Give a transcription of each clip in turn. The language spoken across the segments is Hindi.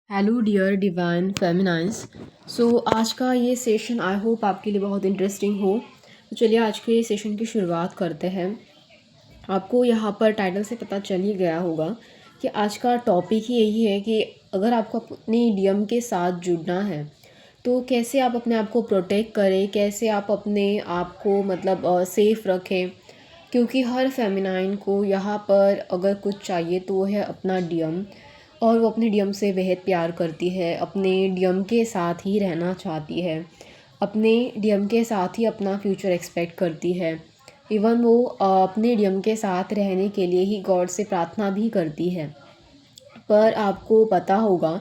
Hello dear divine फेमिनाइंस। आज का ये सेशन आई होप आपके लिए बहुत इंटरेस्टिंग हो। तो चलिए आज के सेशन की शुरुआत करते हैं। आपको यहाँ पर टाइटल से पता चल ही गया होगा कि आज का टॉपिक ही यही है कि अगर आपको अपनी डीएम के साथ जुड़ना है तो कैसे आप अपने आप को प्रोटेक्ट करें, कैसे आप अपने आप को सेफ़ रखें। क्योंकि हर फेमिनाइन को यहाँ पर अगर कुछ चाहिए तो वो है अपना डीएम, और वो अपने डीएम से बेहद प्यार करती है, अपने डीएम के साथ ही रहना चाहती है, अपने डीएम के साथ ही अपना फ्यूचर एक्सपेक्ट करती है। इवन वो अपने डीएम के साथ रहने के लिए ही गॉड से प्रार्थना भी करती है। पर आपको पता होगा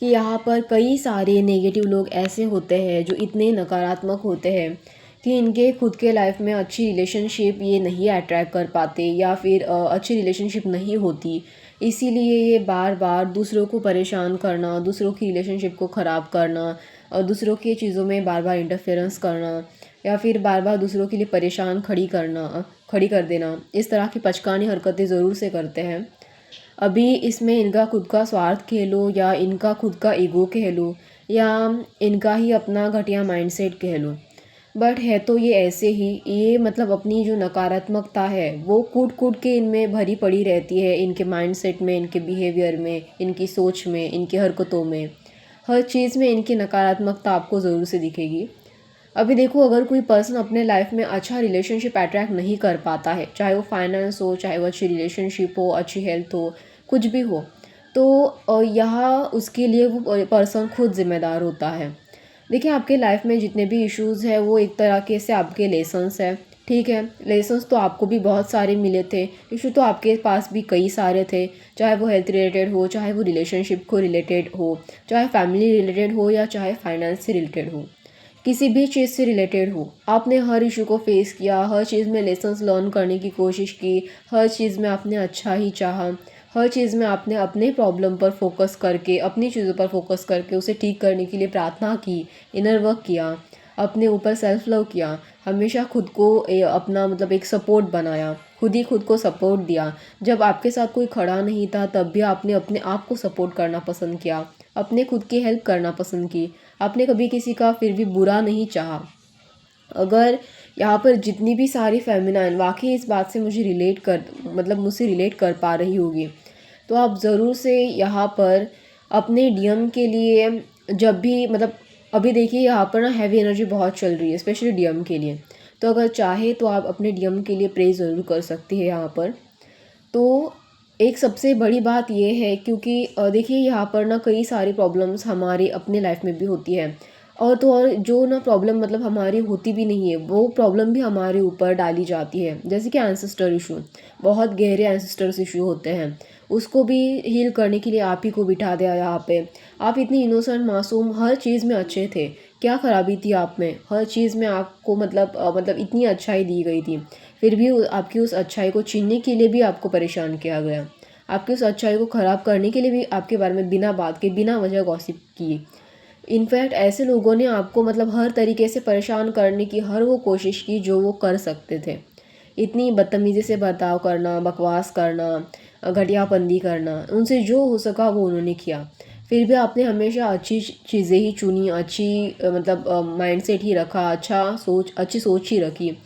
कि यहाँ पर कई सारे नेगेटिव लोग ऐसे होते हैं जो इतने नकारात्मक होते हैं कि इनके खुद के लाइफ में अच्छी रिलेशनशिप ये नहीं अट्रैक्ट कर पाते, या फिर अच्छी रिलेशनशिप नहीं होती। इसीलिए ये बार बार दूसरों को परेशान करना, दूसरों की रिलेशनशिप को ख़राब करना, और दूसरों की चीज़ों में बार बार इंटरफेरेंस करना, या फिर बार बार दूसरों के लिए परेशान खड़ी कर देना, इस तरह की पचकानी हरकतें ज़रूर से करते हैं। अभी इसमें इनका खुद का स्वार्थ कह लो, या इनका खुद का ईगो कह लो, या इनका ही अपना घटिया माइंडसेट कह लो, बट है तो ये ऐसे ही। ये अपनी जो नकारात्मकता है वो कूट कूट के इनमें भरी पड़ी रहती है, इनके माइंडसेट में, इनके बिहेवियर में, इनकी सोच में, इनकी हरकतों में, हर चीज़ में इनकी नकारात्मकता आपको ज़रूर से दिखेगी। अभी देखो, अगर कोई पर्सन अपने लाइफ में अच्छा रिलेशनशिप अट्रैक्ट नहीं कर पाता है, चाहे वो फाइनेंस हो, चाहे वो अच्छी रिलेशनशिप हो, अच्छी हेल्थ हो, कुछ भी हो, तो यहाँ उसके लिए वो पर्सन खुद ज़िम्मेदार होता है। देखिए, आपके लाइफ में जितने भी इश्यूज़ हैं वो एक तरह के से आपके लेसन्स हैं। ठीक है, लेसन्स तो आपको भी बहुत सारे मिले थे, इशू तो आपके पास भी कई सारे थे, चाहे वो हेल्थ रिलेटेड हो, चाहे वो रिलेशनशिप को रिलेटेड हो, चाहे फैमिली रिलेटेड हो, या चाहे फाइनेंस से रिलेटेड हो, किसी भी चीज़ से रिलेटेड हो। आपने हर इशू को फेस किया, हर चीज़ में लेसन्स लर्न करने की कोशिश की, हर चीज़ में आपने अच्छा ही चाहा, हर चीज़ में आपने अपने प्रॉब्लम पर फोकस करके, अपनी चीज़ों पर फोकस करके उसे ठीक करने के लिए प्रार्थना की, इनर वर्क किया, अपने ऊपर सेल्फ लव किया, हमेशा खुद को अपना एक सपोर्ट बनाया, खुद ही खुद को सपोर्ट दिया। जब आपके साथ कोई खड़ा नहीं था तब भी आपने अपने आप को सपोर्ट करना पसंद किया, अपने खुद की हेल्प करना पसंद की, आपने कभी किसी का फिर भी बुरा नहीं चाहा। अगर यहाँ पर जितनी भी सारी फेमिनाइन वाकई इस बात से मुझसे रिलेट कर पा रही होगी, तो आप ज़रूर से यहाँ पर अपने डीएम के लिए, जब भी अभी देखिए यहाँ पर ना हैवी एनर्जी बहुत चल रही है, स्पेशली डीएम के लिए। तो अगर चाहे तो आप अपने डीएम के लिए प्रे ज़रूर कर सकती है यहाँ पर। तो एक सबसे बड़ी बात ये है, क्योंकि देखिए यहाँ पर ना कई सारी प्रॉब्लम्स हमारे अपने लाइफ में भी होती है, और तो और जो ना प्रॉब्लम हमारी होती भी नहीं है, वो प्रॉब्लम भी हमारे ऊपर डाली जाती है। जैसे कि एंसेस्टर इशू, बहुत गहरे एंसेस्टर्स इशू होते हैं, उसको भी हील करने के लिए आप ही को बिठा दिया यहाँ पे। आप इतनी इनोसेंट, मासूम, हर चीज़ में अच्छे थे, क्या ख़राबी थी आप में? हर चीज़ में आपको इतनी अच्छाई दी गई थी, फिर भी आपकी उस अच्छाई को छीनने के लिए भी आपको परेशान किया गया, आपकी उस अच्छाई को ख़राब करने के लिए भी आपके बारे में बिना बात के, बिना वजह गॉसिप की। इनफैक्ट ऐसे लोगों ने आपको हर तरीके से परेशान करने की हर वो कोशिश की जो वो कर सकते थे। इतनी बदतमीज़ी से बर्ताव करना, बकवास करना, घटियापंदी करना, उनसे जो हो सका वो उन्होंने किया। फिर भी आपने हमेशा अच्छी चीज़ें ही चुनी, अच्छी माइंडसेट ही रखा, अच्छी सोच ही रखी।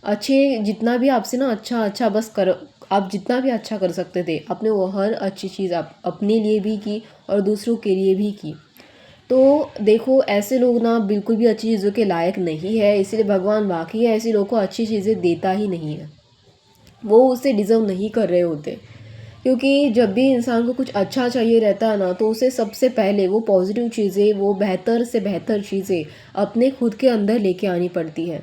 अच्छे जितना भी आपसे ना अच्छा बस कर, आप जितना भी अच्छा कर सकते थे आपने वो हर अच्छी चीज़ आप अपने लिए भी की और दूसरों के लिए भी की। तो देखो, ऐसे लोग ना बिल्कुल भी अच्छी चीज़ों के लायक नहीं है, इसलिए भगवान वाकई ऐसे लोगों को अच्छी चीज़ें देता ही नहीं है, वो उसे डिज़र्व नहीं कर रहे होते। क्योंकि जब भी इंसान को कुछ अच्छा चाहिए रहता है ना, तो उसे सबसे पहले वो पॉजिटिव चीज़ें, वो बेहतर से बेहतर चीज़ें अपने खुद के अंदर लेके आनी पड़ती है।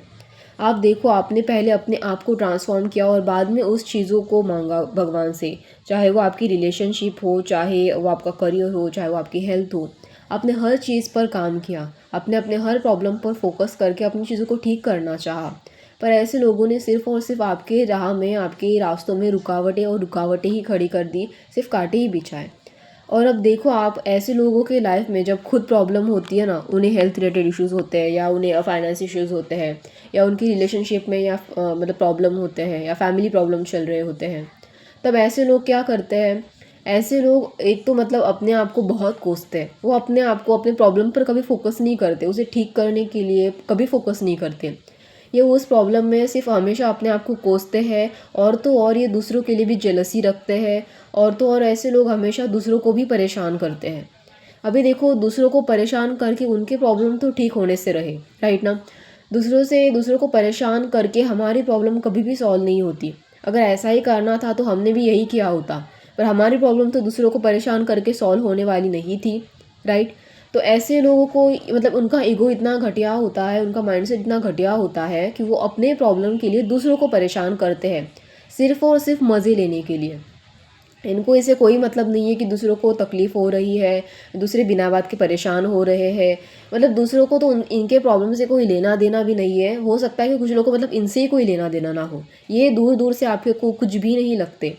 आप देखो, आपने पहले अपने आप को ट्रांसफॉर्म किया और बाद में उस चीज़ों को मांगा भगवान से, चाहे वो आपकी रिलेशनशिप हो, चाहे वो आपका करियर हो, चाहे वो आपकी हेल्थ हो। आपने हर चीज़ पर काम किया, आपने अपने हर प्रॉब्लम पर फोकस करके अपनी चीज़ों को ठीक करना चाहा। पर ऐसे लोगों ने सिर्फ़ और सिर्फ आपके राह में, आपके रास्तों में रुकावटें ही खड़ी कर दी, सिर्फ कांटे ही बिछाए। और अब देखो, आप ऐसे लोगों के लाइफ में जब खुद प्रॉब्लम होती है ना, उन्हें हेल्थ रिलेटेड इश्यूज़ होते हैं, या उन्हें फाइनेंस इश्यूज़ होते हैं, या उनकी रिलेशनशिप में या प्रॉब्लम होते हैं, या फैमिली प्रॉब्लम चल रहे होते हैं, तब ऐसे लोग क्या करते हैं ऐसे लोग एक तो मतलब अपने आप को बहुत कोसते हैं, वो अपने आप को अपने प्रॉब्लम पर कभी फोकस नहीं करते, उसे ठीक करने के लिए कभी फोकस नहीं करते। ये उस प्रॉब्लम में सिर्फ हमेशा अपने आप को कोसते हैं, और तो और ये दूसरों के लिए भी जेलसी रखते हैं, और तो और ऐसे लोग हमेशा दूसरों को भी परेशान करते हैं। अभी देखो, दूसरों को परेशान करके उनके प्रॉब्लम तो ठीक होने से रहे, राइट ना। दूसरों को परेशान करके हमारी प्रॉब्लम कभी भी सॉल्व नहीं होती। अगर ऐसा ही करना था तो हमने भी यही किया होता, पर हमारी प्रॉब्लम तो दूसरों को परेशान करके सॉल्व होने वाली नहीं थी, राइट। तो ऐसे लोगों को मतलब उनका ईगो इतना घटिया होता है, उनका माइंडसेट इतना घटिया होता है कि वो अपने प्रॉब्लम के लिए दूसरों को परेशान करते हैं, सिर्फ़ और सिर्फ मज़े लेने के लिए। इनको इससे कोई मतलब नहीं है कि दूसरों को तकलीफ़ हो रही है, दूसरे बिना बात के परेशान हो रहे हैं। मतलब दूसरों को तो इनके प्रॉब्लम से कोई लेना देना भी नहीं है। हो सकता है कि कुछ लोगों को मतलब इनसे ही कोई लेना देना ना हो, ये दूर दूर से आपके को कुछ भी नहीं लगते।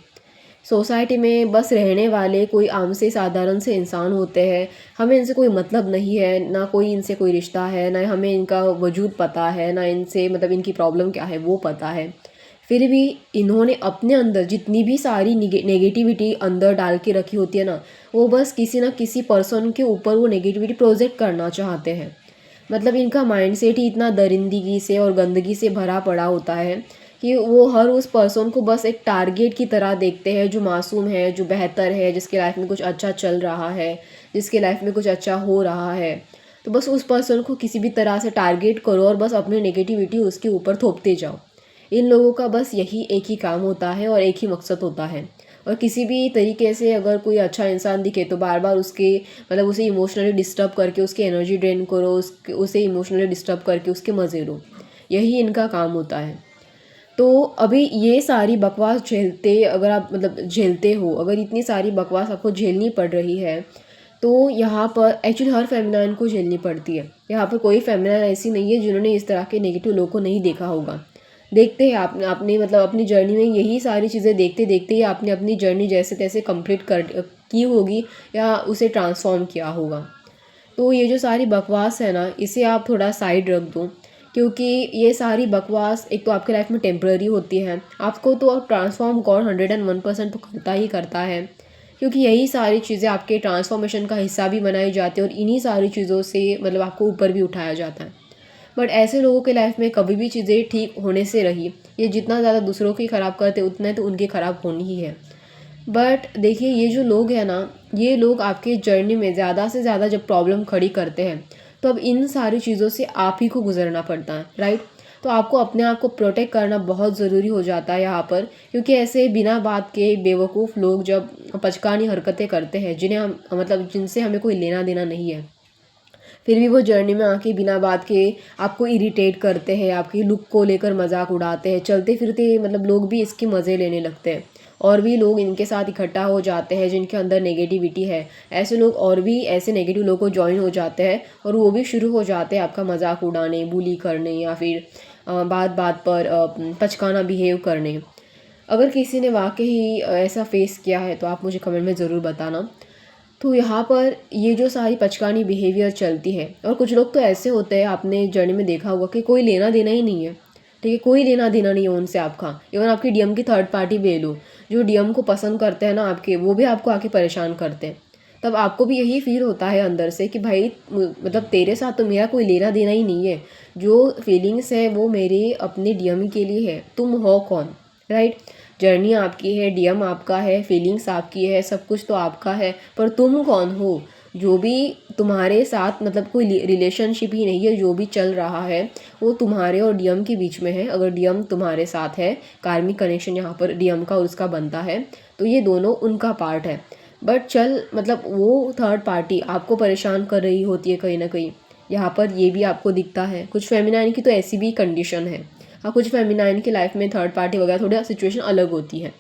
सोसाइटी में बस रहने वाले कोई आम से साधारण से इंसान होते हैं। हमें इनसे कोई मतलब नहीं है, ना कोई इनसे कोई रिश्ता है, ना हमें इनका वजूद पता है, ना इनसे मतलब इनकी प्रॉब्लम क्या है वो पता है। फिर भी इन्होंने अपने अंदर जितनी भी सारी नेगेटिविटी अंदर डाल के रखी होती है ना, वो बस किसी ना किसी पर्सन के ऊपर वो नेगेटिविटी प्रोजेक्ट करना चाहते हैं। मतलब इनका माइंडसेट ही इतना दरिंदगी से और गंदगी से भरा पड़ा होता है कि वो हर उस पर्सन को बस एक टारगेट की तरह देखते हैं, जो मासूम है, जो बेहतर है, जिसके लाइफ में कुछ अच्छा चल रहा है, जिसके लाइफ में कुछ अच्छा हो रहा है। तो बस उस पर्सन को किसी भी तरह से टारगेट करो और बस अपनी नेगेटिविटी उसके ऊपर थोपते जाओ। इन लोगों का बस यही एक ही काम होता है और एक ही मकसद होता है। और किसी भी तरीके से अगर कोई अच्छा इंसान दिखे तो बार बार उसके मतलब उसे इमोशनली डिस्टर्ब करके उसकी एनर्जी ड्रेन करो, उसे इमोशनली डिस्टर्ब करके उसके मज़े लो। यही इनका काम होता है। तो अभी ये सारी बकवास झेलते अगर आप मतलब झेलते हो, अगर इतनी सारी बकवास आपको झेलनी पड़ रही है, तो यहाँ पर एक्चुअली हर फेमिनाइन को झेलनी पड़ती है। यहाँ पर कोई फेमिनाइन ऐसी नहीं है जिन्होंने इस तरह के नेगेटिव लोगों को नहीं देखा होगा। देखते हैं आपने आपने मतलब अपनी जर्नी में यही सारी चीज़ें देखते देखते ही आपने अपनी जर्नी जैसे तैसे कंप्लीट कर की होगी या उसे ट्रांसफॉर्म किया होगा। तो ये जो सारी बकवास है ना, इसे आप थोड़ा साइड रख दो, क्योंकि ये सारी बकवास एक तो आपके लाइफ में टेम्पररी होती है। आपको तो ट्रांसफॉर्म गॉड 101% तो करता ही करता है, क्योंकि यही सारी चीज़ें आपके ट्रांसफॉर्मेशन का हिस्सा भी बनाई जाती है और इन्हीं सारी चीज़ों से मतलब आपको ऊपर भी उठाया जाता है। बट ऐसे लोगों के लाइफ में कभी भी चीज़ें ठीक होने से रही, ये जितना ज़्यादा दूसरों की ख़राब करते उतना तो उनकी ख़राब होनी ही है। बट देखिए, ये जो लोग हैं ना, ये लोग आपके जर्नी में ज़्यादा से ज़्यादा जब प्रॉब्लम खड़ी करते हैं, तो अब इन सारी चीज़ों से आप ही को गुजरना पड़ता है, राइट। तो आपको अपने आप को प्रोटेक्ट करना बहुत ज़रूरी हो जाता है यहाँ पर, क्योंकि ऐसे बिना बात के बेवकूफ़ लोग जब पचकानी हरकतें करते हैं, जिन्हें हम मतलब जिनसे हमें कोई लेना देना नहीं है, फिर भी वो जर्नी में आके बिना बात के आपको इरिटेट करते हैं, आपकी लुक को लेकर मजाक उड़ाते हैं, चलते फिरते मतलब लोग भी इसके मज़े लेने लगते हैं, और भी लोग इनके साथ इकट्ठा हो जाते हैं जिनके अंदर नेगेटिविटी है। ऐसे लोग और भी ऐसे नेगेटिव लोगों को ज्वाइन हो जाते हैं और वो भी शुरू हो जाते हैं आपका मजाक उड़ाने, बुली करने, या फिर बात बात पर पचकाना बिहेव करने। अगर किसी ने वाकई ऐसा फेस किया है तो आप मुझे कमेंट में ज़रूर बताना। तो यहाँ पर ये जो सारी पचकानी बिहेवियर चलती है, और कुछ लोग तो ऐसे होते हैं, आपने जर्नी में देखा होगा कि कोई लेना देना ही नहीं है, ठीक है, कोई लेना देना नहीं है उनसे आपका। इवन आपकी डीएम की थर्ड पार्टी भी ले लो, जो डीएम को पसंद करते हैं ना आपके, वो भी आपको आके परेशान करते हैं। तब आपको भी यही फील होता है अंदर से कि भाई मतलब तेरे साथ तो मेरा कोई लेना देना ही नहीं है, जो फीलिंग्स है वो मेरे अपने डीएम के लिए है, तुम हो कौन, राइट। जर्नी आपकी है, डीएम आपका है, फीलिंग्स आपकी है, सब कुछ तो आपका है, पर तुम कौन हो। जो भी तुम्हारे साथ मतलब कोई रिलेशनशिप ही नहीं है, जो भी चल रहा है वो तुम्हारे और डीएम के बीच में है। अगर डीएम तुम्हारे साथ है, कार्मिक कनेक्शन यहाँ पर डीएम का और उसका बनता है, तो ये दोनों उनका पार्ट है। बट चल मतलब वो थर्ड पार्टी आपको परेशान कर रही होती है कहीं ना कहीं, यहाँ पर ये भी आपको दिखता है। कुछ फेमिनाइन की तो ऐसी भी कंडीशन है। हाँ, कुछ फेमिनाइन की लाइफ में थर्ड पार्टी वगैरह थोड़ा सिचुएशन अलग होती है।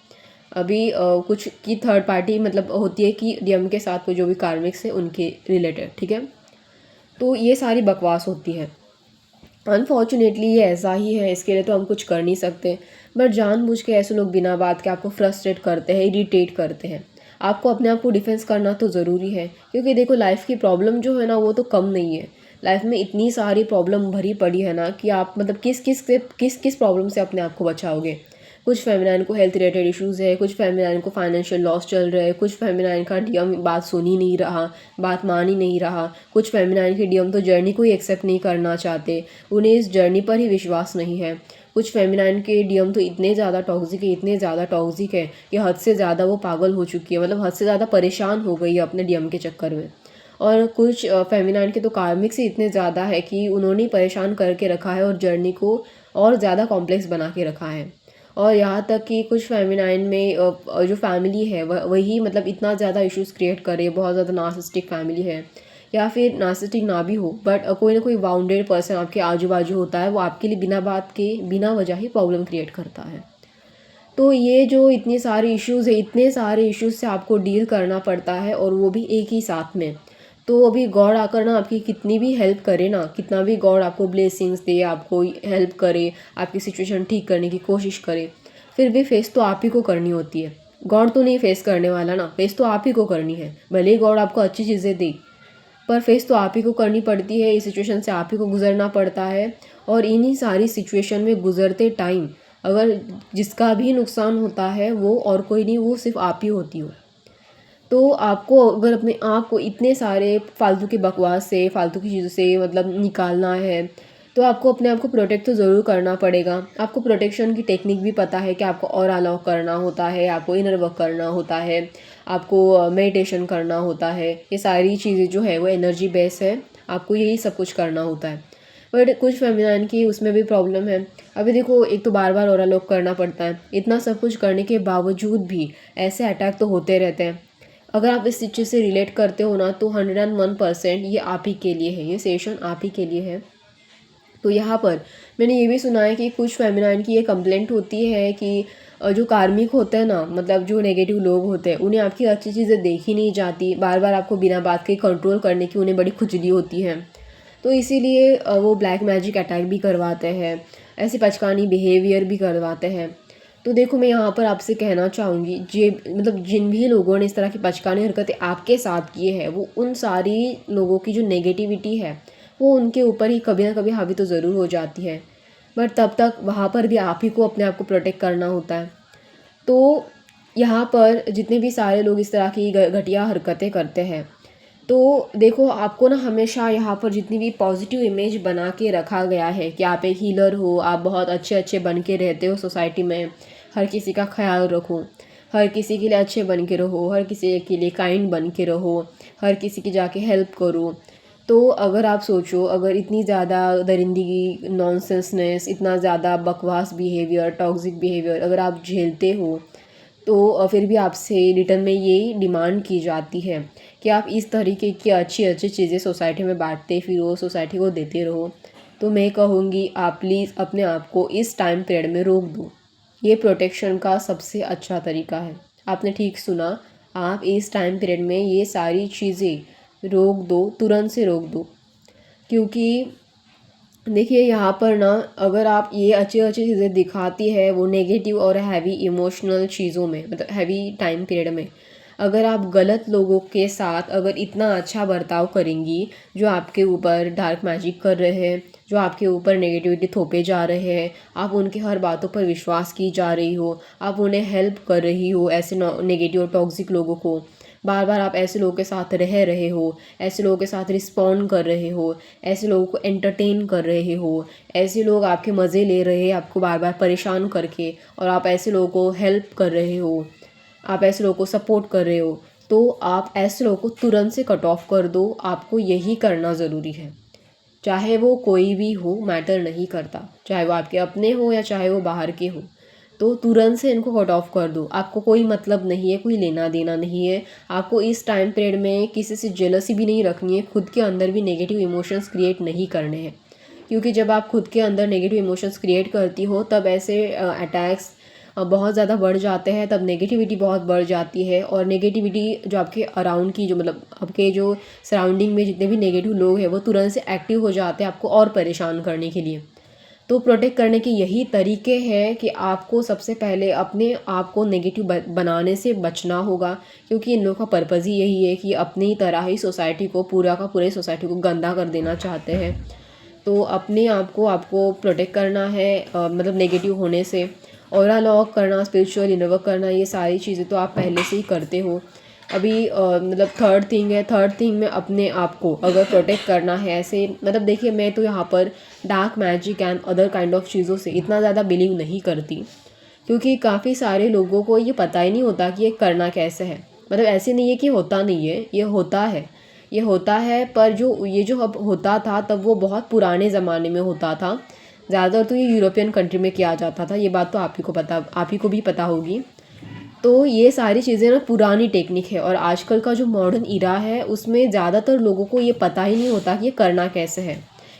अभी कुछ की थर्ड पार्टी मतलब होती है कि डीएम के साथ कोई जो भी कार्मिक्स है उनके रिलेटेड, ठीक है। तो ये सारी बकवास होती है। अनफॉर्चुनेटली ये ऐसा ही है, इसके लिए तो हम कुछ कर नहीं सकते। बट जानबूझ के ऐसे लोग बिना बात के आपको फ्रस्ट्रेट करते हैं, इरिटेट करते हैं। आपको अपने आप को डिफेंस करना तो ज़रूरी है, क्योंकि देखो लाइफ की प्रॉब्लम जो है ना वो तो कम नहीं है। लाइफ में इतनी सारी प्रॉब्लम भरी पड़ी है ना कि आप मतलब किस किस प्रॉब्लम से अपने आप को बचाओगे। कुछ फेमिनाइन को हेल्थ रिलेटेड इश्यूज़ है, कुछ फेमिनाइन को फाइनेंशियल लॉस चल रहा है, कुछ फेमिनाइन का डीएम बात सुन ही नहीं रहा, बात मान ही नहीं रहा, कुछ फेमिनाइन के डीएम तो जर्नी को ही एक्सेप्ट नहीं करना चाहते, उन्हें इस जर्नी पर ही विश्वास नहीं है। कुछ फेमिनाइन के डीएम तो इतने ज़्यादा टॉक्सिक है, इतने ज़्यादा टॉक्सिक है कि हद से ज़्यादा वो पागल हो चुकी है, मतलब हद से ज़्यादा परेशान हो गई है अपने डीएम के चक्कर में। और कुछ फेमिनाइन के तो कार्मिक से इतने ज़्यादा है कि उन्होंने ही परेशान करके रखा है और जर्नी को और ज़्यादा कॉम्प्लेक्स बना के रखा है। और यहाँ तक कि कुछ फेमिनाइन में जो फैमिली है वही मतलब इतना ज़्यादा इश्यूज़ क्रिएट करे, बहुत ज़्यादा नार्सिसिस्टिक फैमिली है, या फिर नार्सिसिस्टिक ना भी हो बट कोई ना कोई बाउंडेड पर्सन आपके आजू बाजू होता है, वो आपके लिए बिना बात के बिना वजह ही प्रॉब्लम क्रिएट करता है। तो ये जो इतनी सारी इश्यूज़ है, इतने सारे इश्यूज़ से आपको डील करना पड़ता है और वो भी एक ही साथ में। तो अभी गॉड आकर ना आपकी कितनी भी हेल्प करे ना, कितना भी गॉड आपको ब्लेसिंग्स दे, आपको हेल्प करे, आपकी सिचुएशन ठीक करने की कोशिश करे, फिर भी फेस तो आप ही को करनी होती है। गॉड तो नहीं फेस करने वाला ना, फेस तो आप ही को करनी है। भले ही गॉड आपको अच्छी चीज़ें दे, पर फेस तो आप ही को करनी पड़ती है। इस सिचुएशन से आप ही को गुजरना पड़ता है। और इन्हीं सारी सिचुएशन में गुजरते टाइम अगर जिसका भी नुकसान होता है वो और कोई नहीं, वो सिर्फ आप ही होती हो। तो आपको अगर अपने आप को इतने सारे फालतू की बकवास से, फालतू की चीज़ों से मतलब निकालना है, तो आपको अपने आप को प्रोटेक्ट तो ज़रूर करना पड़ेगा। आपको प्रोटेक्शन की टेक्निक भी पता है कि आपको और अलाउ करना होता है, आपको इनर वर्क करना होता है, आपको मेडिटेशन करना होता है। ये सारी चीज़ें जो है वो एनर्जी बेस है, आपको यही सब कुछ करना होता है। बट कुछ फेमिनाइन की उसमें भी प्रॉब्लम है। अभी देखो, एक तो बार बार और अलाउ करना पड़ता है, इतना सब कुछ करने के बावजूद भी ऐसे अटैक तो होते रहते हैं। अगर आप इस चीज़ से रिलेट करते हो ना, तो 101% ये आप ही के लिए है, ये सेशन आप ही के लिए है। तो यहाँ पर मैंने ये भी सुना है कि कुछ फेमिनाइन की ये कंप्लेंट होती है कि जो कार्मिक होते हैं ना, मतलब जो नेगेटिव लोग होते हैं, उन्हें आपकी अच्छी चीज़ें देखी नहीं जाती, बार बार आपको बिना बात के कंट्रोल करने की उन्हें बड़ी खुजली होती है। तो इसीलिए वो ब्लैक मैजिक अटैक भी करवाते हैं, ऐसी पचकानी बिहेवियर भी करवाते हैं। तो देखो, मैं यहाँ पर आपसे कहना चाहूँगी, मतलब जिन भी लोगों ने इस तरह की पचकानी हरकतें आपके साथ किए हैं, वो उन सारी लोगों की जो नेगेटिविटी है वो उनके ऊपर ही कभी ना कभी हावी तो ज़रूर हो जाती है। बट तब तक वहाँ पर भी आप ही को अपने आप को प्रोटेक्ट करना होता है। तो यहाँ पर जितने भी सारे लोग इस तरह की घटिया हरकतें करते हैं, तो देखो, आपको ना हमेशा यहाँ पर जितनी भी पॉजिटिव इमेज बना के रखा गया है कि आप एक हीलर हो, आप बहुत अच्छे अच्छे बन के रहते हो सोसाइटी में, हर किसी का ख्याल रखो, हर किसी के लिए अच्छे बन के रहो, हर किसी के लिए काइंड बन के रहो, हर किसी की जाके हेल्प करो। तो अगर आप सोचो, अगर इतनी ज़्यादा दरिंदगी, नॉनसेंसनेस, इतना ज़्यादा बकवास बिहेवियर, टॉक्सिक बिहेवियर अगर आप झेलते हो, तो फिर भी आपसे रिटर्न में यही डिमांड की जाती है कि आप इस तरीके की अच्छी अच्छी चीज़ें सोसाइटी में बांटते फिरो, सोसाइटी को देते रहो। तो मैं कहूँगी, आप प्लीज़ अपने आप को इस टाइम पीरियड में रोक दो। ये प्रोटेक्शन का सबसे अच्छा तरीका है। आपने ठीक सुना, आप इस टाइम पीरियड में ये सारी चीज़ें रोक दो, तुरंत से रोक दो। क्योंकि देखिए, यहाँ पर ना अगर आप ये अच्छी अच्छी चीज़ें दिखाती है वो नेगेटिव और हैवी इमोशनल चीज़ों में, मतलब हैवी टाइम पीरियड में, अगर आप गलत लोगों के साथ अगर इतना अच्छा बर्ताव करेंगी, जो आपके ऊपर डार्क मैजिक कर रहे हैं, जो आपके ऊपर नेगेटिविटी थोपे जा रहे हैं, आप उनके हर बातों पर विश्वास की जा रही हो, आप उन्हें हेल्प कर रही हो, ऐसे नेगेटिव और टॉक्सिक लोगों को बार बार आप ऐसे लोगों के साथ रह रहे हो, ऐसे लोगों के साथ रिस्पॉन्ड कर रहे हो, ऐसे लोगों को एंटरटेन कर रहे हो, ऐसे लोग आपके मज़े ले रहे हैं आपको बार बार परेशान करके, और आप ऐसे लोगों को हेल्प कर रहे हो, आप ऐसे लोगों को सपोर्ट कर रहे हो, तो आप ऐसे लोगों को तुरंत से कट ऑफ कर दो। आपको यही करना ज़रूरी है। चाहे वो कोई भी हो, मैटर नहीं करता, चाहे वो आपके अपने हो या चाहे वो बाहर के हो, तो तुरंत से इनको कट ऑफ कर दो। आपको कोई मतलब नहीं है, कोई लेना देना नहीं है। आपको इस टाइम पीरियड में किसी से जेलसी भी नहीं रखनी है, खुद के अंदर भी नेगेटिव इमोशंस क्रिएट नहीं करने हैं। क्योंकि जब आप खुद के अंदर नेगेटिव इमोशंस क्रिएट करती हो, तब ऐसे अटैक्स बहुत ज़्यादा बढ़ जाते हैं, तब नेगेटिविटी बहुत बढ़ जाती है। और नेगेटिविटी जो आपके अराउंड की, जो मतलब आपके जो सराउंडिंग में जितने भी नेगेटिव लोग हैं, वो तुरंत से एक्टिव हो जाते हैं आपको और परेशान करने के लिए। तो प्रोटेक्ट करने के यही तरीके हैं कि आपको सबसे पहले अपने आप को नेगेटिव बनाने से बचना होगा। क्योंकि इन लोगों का पर्पज़ ही यही है कि अपनी तरह ही सोसाइटी को, पूरा का पूरे सोसाइटी को गंदा कर देना चाहते हैं। तो अपने आप को आपको प्रोटेक्ट करना है, मतलब नेगेटिव होने से। ऑरा लॉक करना, स्पिरिचुअल इनर वर्क करना, ये सारी चीज़ें तो आप पहले से ही करते हो। अभी मतलब थर्ड थिंग में अपने आप को अगर प्रोटेक्ट करना है ऐसे, मतलब देखिए मैं तो यहाँ पर dark magic and other kind of चीज़ों से इतना ज़्यादा बिलीव नहीं करती, क्योंकि काफ़ी सारे लोगों को ये पता ही नहीं होता कि ये करना कैसे है। मतलब ऐसे नहीं है कि होता नहीं है, ये होता है, पर जो अब होता था तब वो बहुत पुराने ज़माने में होता था। ज़्यादातर तो ये यूरोपियन कंट्री में किया जाता था, ये बात तो आप ही को भी पता होगी। तो ये सारी चीज़ें ना पुरानी टेक्निक है, और आजकल का जो मॉडर्न इरा है उसमें ज़्यादातर लोगों को ये पता ही नहीं होता कि ये करना कैसे है।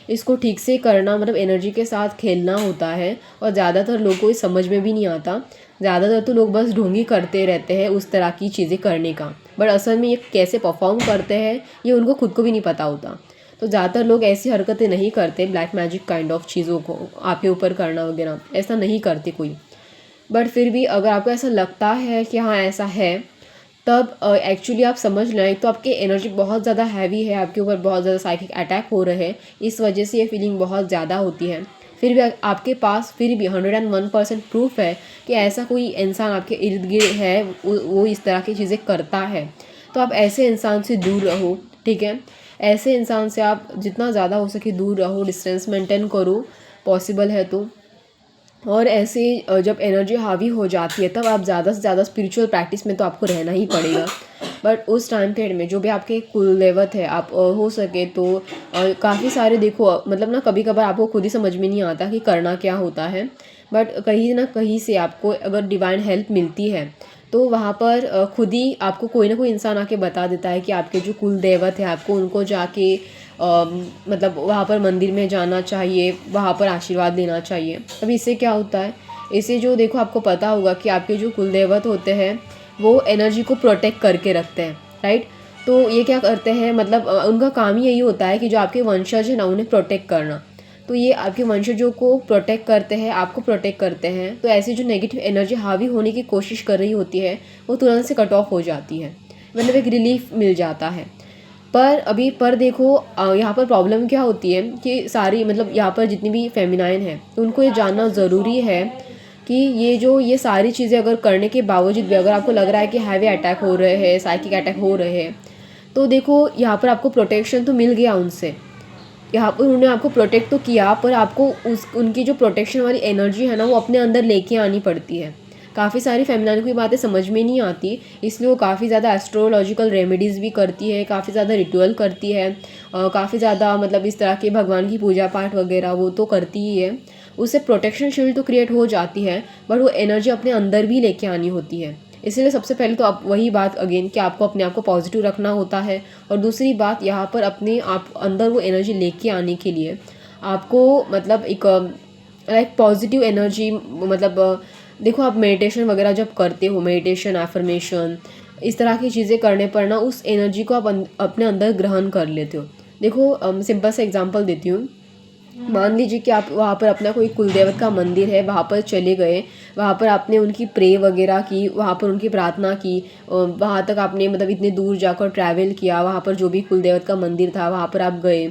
इसको ठीक से करना मतलब एनर्जी के साथ खेलना होता है, और ज़्यादातर लोगों को ये समझ में भी नहीं आता। ज़्यादातर तो लोग बस ढोंगी करते रहते हैं उस तरह की चीज़ें करने का, बट असल में ये कैसे परफॉर्म करते हैं ये उनको खुद को भी नहीं पता होता। तो ज़्यादातर लोग ऐसी हरकतें नहीं करते, ब्लैक मैजिक काइंड ऑफ चीज़ों को आपके ऊपर करना वगैरह ऐसा नहीं करते कोई। बट फिर भी अगर आपको ऐसा लगता है कि हाँ ऐसा है, तब एक्चुअली आप समझ लें, एक तो आपकी एनर्जी बहुत ज़्यादा हैवी है, आपके ऊपर बहुत ज़्यादा साइकिक अटैक हो रहे हैं, इस वजह से ये फीलिंग बहुत ज़्यादा होती है। फिर भी आपके पास फिर भी 101% प्रूफ है कि ऐसा कोई इंसान आपके इर्द गिर्द है, वो इस तरह की चीज़ें करता है। तो आप ऐसे इंसान से दूर रहो, ठीक है। ऐसे इंसान से आप जितना ज़्यादा हो सके दूर रहो, डिस्टेंस मेंटेन करो पॉसिबल है तो। और ऐसे जब एनर्जी हावी हो जाती है तब आप ज़्यादा से ज़्यादा स्पिरिचुअल प्रैक्टिस में तो आपको रहना ही पड़ेगा। बट उस टाइम पीरियड में जो भी आपके कुल देवत है, आप हो सके तो काफ़ी सारे देखो, मतलब ना कभी कभार आपको खुद ही समझ में नहीं आता कि करना क्या होता है, बट कहीं ना कहीं से आपको अगर डिवाइन हेल्प मिलती है तो वहाँ पर खुद ही आपको कोई ना कोई इंसान आके बता देता है कि आपके जो कुल देवत है आपको उनको जाके मतलब वहाँ पर मंदिर में जाना चाहिए, वहाँ पर आशीर्वाद लेना चाहिए। अब इससे क्या होता है, इससे जो देखो आपको पता होगा कि आपके जो कुल देवत होते हैं वो एनर्जी को प्रोटेक्ट करके रखते हैं, राइट। तो ये क्या करते हैं, मतलब उनका काम ही यही होता है कि जो आपके वंशज हैं ना उन्हें प्रोटेक्ट करना। तो ये आपके वंशजों को प्रोटेक्ट करते हैं, आपको प्रोटेक्ट करते हैं। तो ऐसी जो नेगेटिव एनर्जी हावी होने की कोशिश कर रही होती है वो तुरंत से कट ऑफ हो जाती है, मतलब एक रिलीफ मिल जाता है। पर देखो यहाँ पर प्रॉब्लम क्या होती है कि सारी मतलब यहाँ पर जितनी भी फेमिनाइन है उनको ये जानना ज़रूरी है कि ये सारी चीज़ें अगर करने के बावजूद भी अगर आपको लग रहा है कि हैवी अटैक हो रहे हैं, साइकिक अटैक हो रहे हैं, तो देखो यहाँ पर आपको प्रोटेक्शन तो मिल गया उनसे, यहाँ पर उन्होंने आपको प्रोटेक्ट तो किया, पर आपको उनकी जो प्रोटेक्शन वाली एनर्जी है ना वो अपने अंदर लेके आनी पड़ती है। काफ़ी सारी फेमिनाइन को ये बातें समझ में नहीं आती, इसलिए वो काफ़ी ज़्यादा एस्ट्रोलॉजिकल रेमेडीज़ भी करती है, काफ़ी ज़्यादा रिचुअल करती है, काफ़ी ज़्यादा मतलब इस तरह के भगवान की पूजा पाठ वगैरह वो तो करती ही है। उससे प्रोटेक्शन शील्ड तो क्रिएट हो जाती है, बट वो एनर्जी अपने अंदर भी लेके आनी होती है। इसलिए सबसे पहले तो आप वही बात अगेन कि आपको अपने आप को पॉजिटिव रखना होता है, और दूसरी बात यहाँ पर अपने आप अंदर वो एनर्जी लेके आने के लिए आपको मतलब एक लाइक पॉजिटिव एनर्जी, मतलब देखो आप मेडिटेशन वगैरह जब करते हो, मेडिटेशन एफर्मेशन इस तरह की चीज़ें करने पर ना उस एनर्जी को आप अपने अंदर ग्रहण कर लेते हो। देखो सिंपल सा एग्जांपल देती हूँ। मान लीजिए कि आप वहाँ पर अपना कोई कुलदेवत का मंदिर है, वहाँ पर चले गए, वहाँ पर आपने उनकी प्रे वगैरह की, वहाँ पर उनकी प्रार्थना की, वहाँ तक आपने मतलब इतने दूर जाकर ट्रैवल किया, वहाँ पर जो भी कुलदेवत का मंदिर था वहाँ पर आप गए,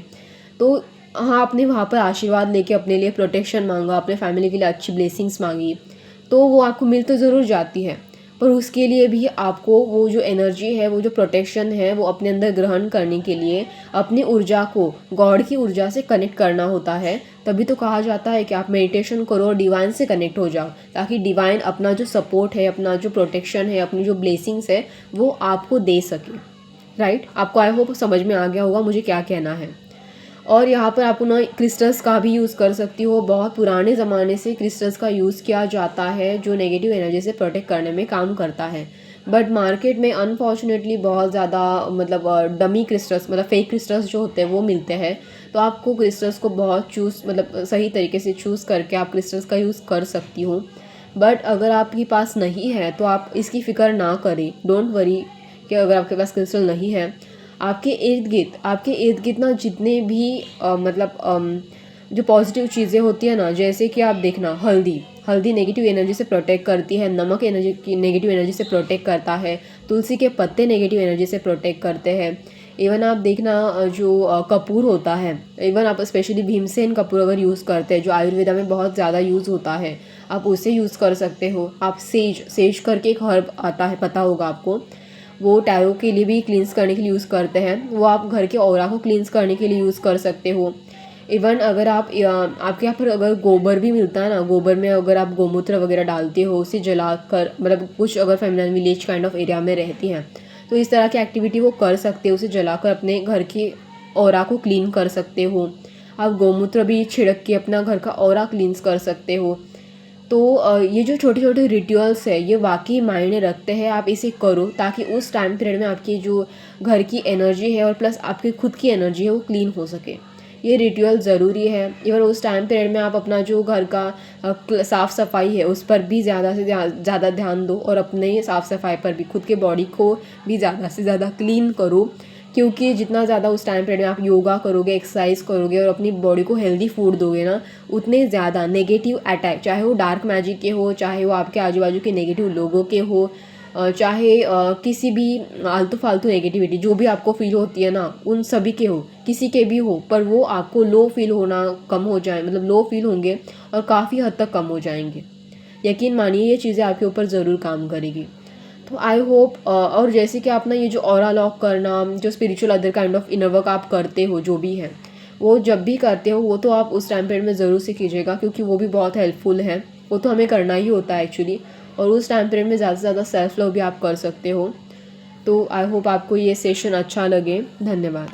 तो हाँ आपने वहाँ पर आशीर्वाद लेके अपने लिए प्रोटेक्शन मांगा, अपने फैमिली के लिए अच्छी ब्लेसिंग्स मांगी, तो वो आपको मिल तो ज़रूर जाती है, पर उसके लिए भी आपको वो जो एनर्जी है, वो जो प्रोटेक्शन है, वो अपने अंदर ग्रहण करने के लिए अपनी ऊर्जा को गॉड की ऊर्जा से कनेक्ट करना होता है। तभी तो कहा जाता है कि आप मेडिटेशन करो और डिवाइन से कनेक्ट हो जाओ, ताकि डिवाइन अपना जो सपोर्ट है, अपना जो प्रोटेक्शन है, अपनी जो ब्लेसिंग्स है वो आपको दे सके, राइट। आपको आई होप समझ में आ गया होगा मुझे क्या कहना है। और यहाँ पर आप ना क्रिस्टल्स का भी यूज़ कर सकती हो, बहुत पुराने ज़माने से क्रिस्टल्स का यूज़ किया जाता है जो नेगेटिव एनर्जी से प्रोटेक्ट करने में काम करता है। बट मार्केट में अनफॉर्चुनेटली बहुत ज़्यादा मतलब डमी क्रिस्टल्स, मतलब फेक क्रिस्टल्स जो होते हैं वो मिलते हैं। तो आपको क्रिस्टल्स को बहुत मतलब सही तरीके से चूज़ करके आप क्रिस्टल्स का यूज़ कर सकती हो। बट अगर आपके पास नहीं है तो आप इसकी फ़िक्र ना करें, डोंट वरी कि अगर आपके पास क्रिस्टल नहीं है। आपके इर्द गिर्द ना जितने भी जो पॉजिटिव चीज़ें होती है ना, जैसे कि आप देखना हल्दी नेगेटिव एनर्जी से प्रोटेक्ट करती है, नमक नेगेटिव एनर्जी से प्रोटेक्ट करता है, तुलसी के पत्ते नेगेटिव एनर्जी से प्रोटेक्ट करते हैं। इवन आप देखना जो कपूर होता है, इवन आप स्पेशली भीमसेन कपूर अगर यूज़ करते हैं जो आयुर्वेदा में बहुत ज़्यादा यूज़ होता है, आप उसे यूज़ कर सकते हो। आप सेज करके एक हर्ब आता है, पता होगा आपको, वो टैरो के लिए भी क्लींस करने के लिए यूज़ करते हैं, वो आप घर के ऑरा को क्लींस करने के लिए यूज़ कर सकते हो। इवन अगर आप आपके यहाँ पर अगर गोबर भी मिलता है ना, गोबर में अगर आप गोमूत्र वगैरह डालते हो, उसे जलाकर, मतलब कुछ अगर feminine village kind of area में रहती हैं तो इस तरह की एक्टिविटी वो कर सकते हो, उसे जलाकर अपने घर की ऑरा को क्लीन कर सकते हो। आप गोमूत्र भी छिड़क के अपना घर का ऑरा क्लींस कर सकते हो। तो ये जो छोटे छोटे रिचुअल्स है ये वाकई मायने रखते हैं, आप इसे करो ताकि उस टाइम पीरियड में आपकी जो घर की एनर्जी है और प्लस आपकी खुद की एनर्जी है वो क्लीन हो सके। ये रिचुअल ज़रूरी है। इवन उस टाइम पीरियड में आप अपना जो घर का साफ़ सफाई है उस पर भी ज़्यादा से ज़्यादा ध्यान दो, और अपने साफ़ सफाई पर भी, खुद के बॉडी को भी ज़्यादा से ज़्यादा क्लीन करो। क्योंकि जितना ज़्यादा उस टाइम पीरियड में आप योगा करोगे, एक्सरसाइज करोगे और अपनी बॉडी को हेल्दी फूड दोगे ना, उतने ज़्यादा नेगेटिव अटैक, चाहे वो डार्क मैजिक के हो, चाहे वो आपके आजू बाजू के नेगेटिव लोगों के हो, चाहे किसी भी आलतू फालतू नेगेटिविटी जो भी आपको फील होती है ना, उन सभी के हो, किसी के भी हो, पर वो आपको लो फील होना कम हो जाए, मतलब लो फील होंगे और काफ़ी हद तक कम हो जाएंगे। यकीन मानिए ये चीज़ें आपके ऊपर ज़रूर काम करेगी। तो आई होप, और जैसे कि आप ना ये जो ऑरा लॉक करना, जो spiritual other kind of inner work आप करते हो, जो भी है वो जब भी करते हो वो तो आप उस टाइम पीरियड में ज़रूर से कीजिएगा, क्योंकि वो भी बहुत हेल्पफुल है। वो तो हमें करना ही होता है एक्चुअली। और उस टाइम पीरियड में ज़्यादा से ज़्यादा सेल्फ लव भी आप कर सकते हो। तो आई होप आपको ये सेशन अच्छा लगे। धन्यवाद।